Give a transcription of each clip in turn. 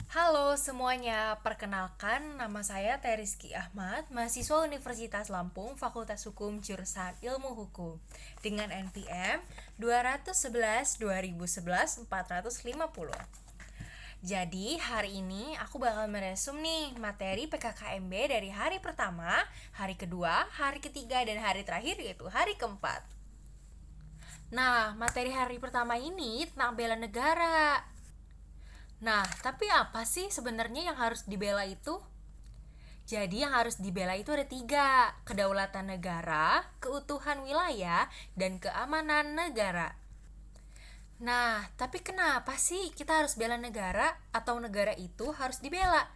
Halo semuanya, perkenalkan nama saya Teriski Ahmad, mahasiswa Universitas Lampung, Fakultas Hukum Jurusan Ilmu Hukum dengan NPM 211-2011-450. Jadi hari ini aku bakal meresum nih materi PKKMB dari hari pertama, hari kedua, hari ketiga, dan hari terakhir yaitu hari keempat. Nah, materi hari pertama ini tentang bela negara. Nah, tapi apa sih sebenarnya yang harus dibela itu? Jadi yang harus dibela itu ada tiga: kedaulatan negara, keutuhan wilayah, dan keamanan negara. Nah, tapi kenapa sih kita harus bela negara atau negara itu harus dibela?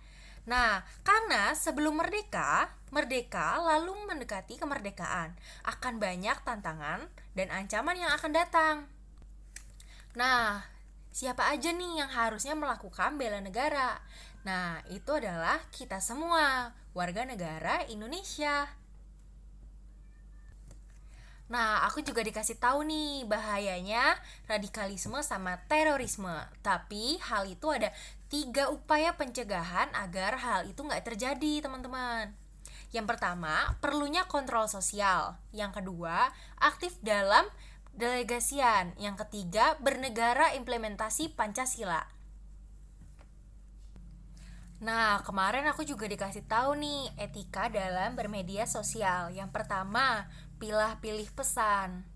Nah, karena sebelum merdeka lalu mendekati kemerdekaan, akan banyak tantangan dan ancaman yang akan datang. Nah, siapa aja nih yang harusnya melakukan bela negara? Nah, itu adalah kita semua, warga negara Indonesia. Nah, aku juga dikasih tahu nih bahayanya radikalisme sama terorisme. Tapi hal itu ada tiga upaya pencegahan agar hal itu nggak terjadi, teman-teman. Yang pertama, perlunya kontrol sosial. Yang kedua, aktif dalam delegasian. Yang ketiga, bernegara implementasi Pancasila. Nah, kemarin aku juga dikasih tahu nih etika dalam bermedia sosial. Yang pertama, pilih-pilih pesan.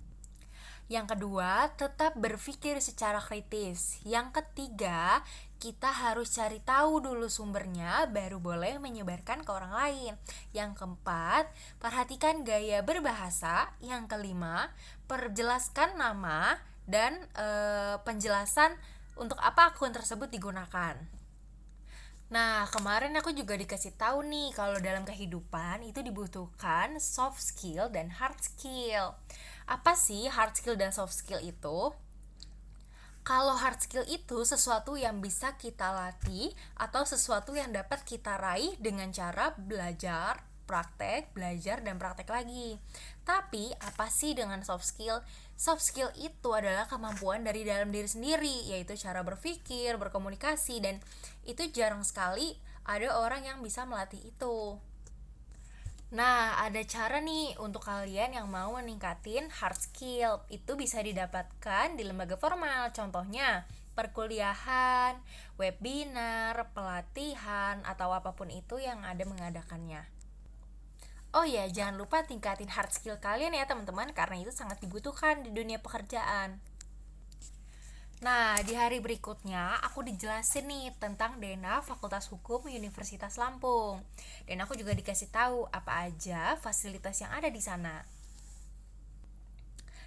Yang kedua, tetap berpikir secara kritis. Yang ketiga, kita harus cari tahu dulu sumbernya baru boleh menyebarkan ke orang lain. Yang keempat, perhatikan gaya berbahasa. Yang kelima, perjelaskan nama dan penjelasan untuk apa akun tersebut digunakan. Nah, kemarin aku juga dikasih tahu nih kalau dalam kehidupan itu dibutuhkan soft skill dan hard skill. Apa sih hard skill dan soft skill itu? Kalau hard skill itu sesuatu yang bisa kita latih atau sesuatu yang dapat kita raih dengan cara belajar, praktek, belajar, dan praktek lagi. Tapi apa sih dengan soft skill? Soft skill itu adalah kemampuan dari dalam diri sendiri, yaitu cara berpikir, berkomunikasi, dan itu jarang sekali ada orang yang bisa melatih itu. Nah, ada cara nih untuk kalian yang mau meningkatin hard skill. Itu bisa didapatkan di lembaga formal. Contohnya, perkuliahan, webinar, pelatihan, atau apapun itu yang ada mengadakannya. Oh ya, jangan lupa tingkatin hard skill kalian ya teman-teman, karena itu sangat dibutuhkan di dunia pekerjaan. Nah, di hari berikutnya aku dijelasin nih tentang Dena Fakultas Hukum Universitas Lampung. Dan aku juga dikasih tahu apa aja fasilitas yang ada di sana.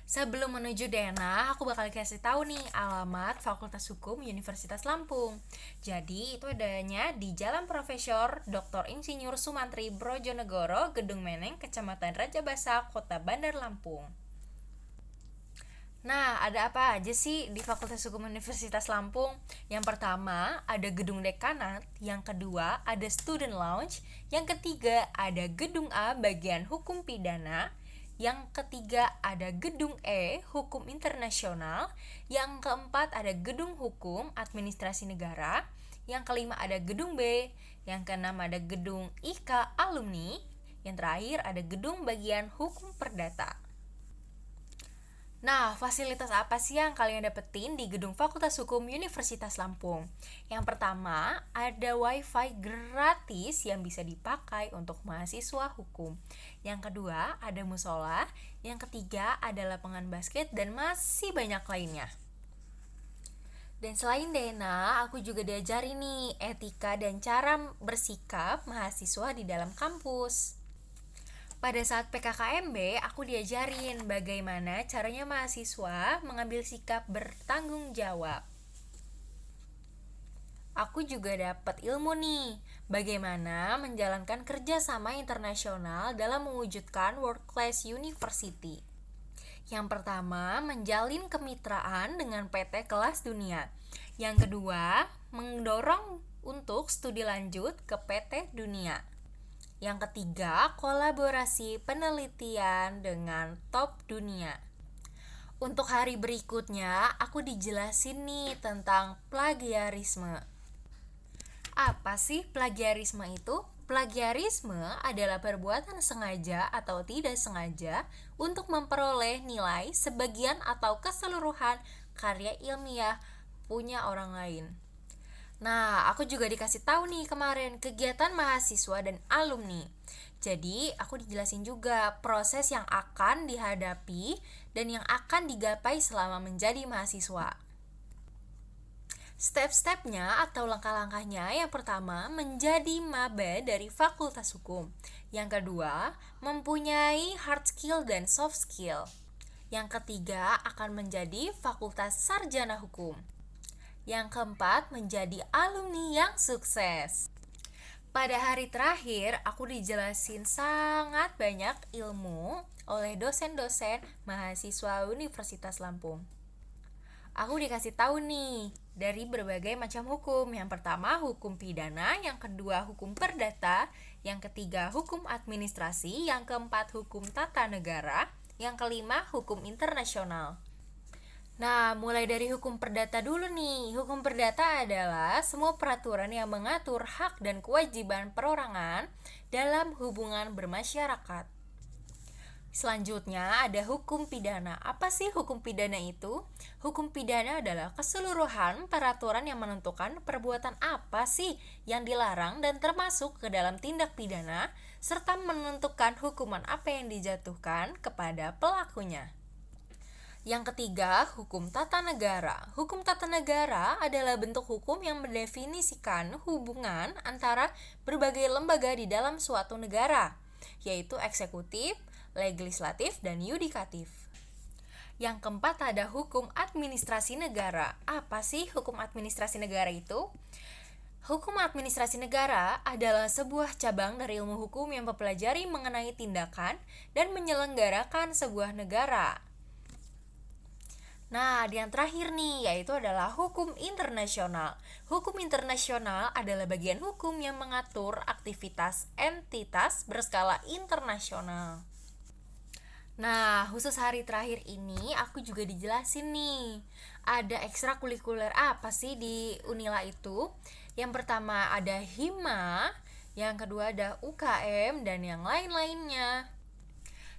Sebelum menuju Dena, aku bakal kasih tahu nih alamat Fakultas Hukum Universitas Lampung. Jadi, itu adanya di Jalan Profesor Dr. Insinyur Sumantri Brojonegoro, Gedung Meneng, Kecamatan Rajabasa, Kota Bandar Lampung. Nah, ada apa aja sih di Fakultas Hukum Universitas Lampung? Yang pertama, ada gedung dekanat. Yang kedua, ada student lounge. Yang ketiga, ada gedung A bagian hukum pidana. Yang ketiga, ada gedung E, hukum internasional. Yang keempat, ada gedung hukum administrasi negara. Yang kelima, ada gedung B. Yang keenam, ada gedung IK alumni. Yang terakhir, ada gedung bagian hukum perdata. Nah, fasilitas apa sih yang kalian dapetin di gedung Fakultas Hukum Universitas Lampung? Yang pertama, ada wifi gratis yang bisa dipakai untuk mahasiswa hukum. Yang kedua, ada musola. Yang ketiga, ada lapangan basket dan masih banyak lainnya. Dan selain Dena, aku juga diajari nih etika dan cara bersikap mahasiswa di dalam kampus. Pada saat PKKMB, aku diajarin bagaimana caranya mahasiswa mengambil sikap bertanggung jawab. Aku juga dapat ilmu nih, bagaimana menjalankan kerjasama internasional dalam mewujudkan World Class University. Yang pertama, menjalin kemitraan dengan PT kelas dunia. Yang kedua, mendorong untuk studi lanjut ke PT dunia. Yang ketiga, kolaborasi penelitian dengan top dunia. Untuk hari berikutnya, aku dijelasin nih tentang plagiarisme. Apa sih plagiarisme itu? Plagiarisme adalah perbuatan sengaja atau tidak sengaja untuk memperoleh nilai sebagian atau keseluruhan karya ilmiah punya orang lain. Nah, aku juga dikasih tahu nih kemarin kegiatan mahasiswa dan alumni. Jadi, aku dijelasin juga proses yang akan dihadapi dan yang akan digapai selama menjadi mahasiswa. Step-stepnya atau langkah-langkahnya, yang pertama menjadi maba dari Fakultas Hukum. Yang kedua, mempunyai hard skill dan soft skill. Yang ketiga, akan menjadi Fakultas Sarjana Hukum. Yang keempat, menjadi alumni yang sukses. Pada hari terakhir, aku dijelasin sangat banyak ilmu oleh dosen-dosen mahasiswa Universitas Lampung. Aku dikasih tahu nih dari berbagai macam hukum. Yang pertama hukum pidana, yang kedua hukum perdata, yang ketiga hukum administrasi, yang keempat hukum tata negara, yang kelima hukum internasional. Nah, mulai dari hukum perdata dulu nih. Hukum perdata adalah semua peraturan yang mengatur hak dan kewajiban perorangan dalam hubungan bermasyarakat. Selanjutnya ada hukum pidana. Apa sih hukum pidana itu? Hukum pidana adalah keseluruhan peraturan yang menentukan perbuatan apa sih yang dilarang dan termasuk ke dalam tindak pidana, serta menentukan hukuman apa yang dijatuhkan kepada pelakunya. Yang ketiga, hukum tata negara. Hukum tata negara adalah bentuk hukum yang mendefinisikan hubungan antara berbagai lembaga di dalam suatu negara, yaitu eksekutif, legislatif, dan yudikatif. Yang keempat ada hukum administrasi negara. Apa sih hukum administrasi negara itu? Hukum administrasi negara adalah sebuah cabang dari ilmu hukum yang mempelajari mengenai tindakan dan menyelenggarakan sebuah negara. Nah, yang terakhir nih, yaitu adalah hukum internasional. Hukum internasional adalah bagian hukum yang mengatur aktivitas entitas berskala internasional. Nah, khusus hari terakhir ini aku juga dijelasin nih, ada ekstrakurikuler apa sih di Unila itu. Yang pertama ada Hima, yang kedua ada UKM, dan yang lain-lainnya.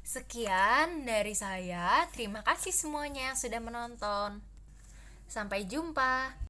Sekian dari saya, terima kasih semuanya yang sudah menonton. Sampai jumpa.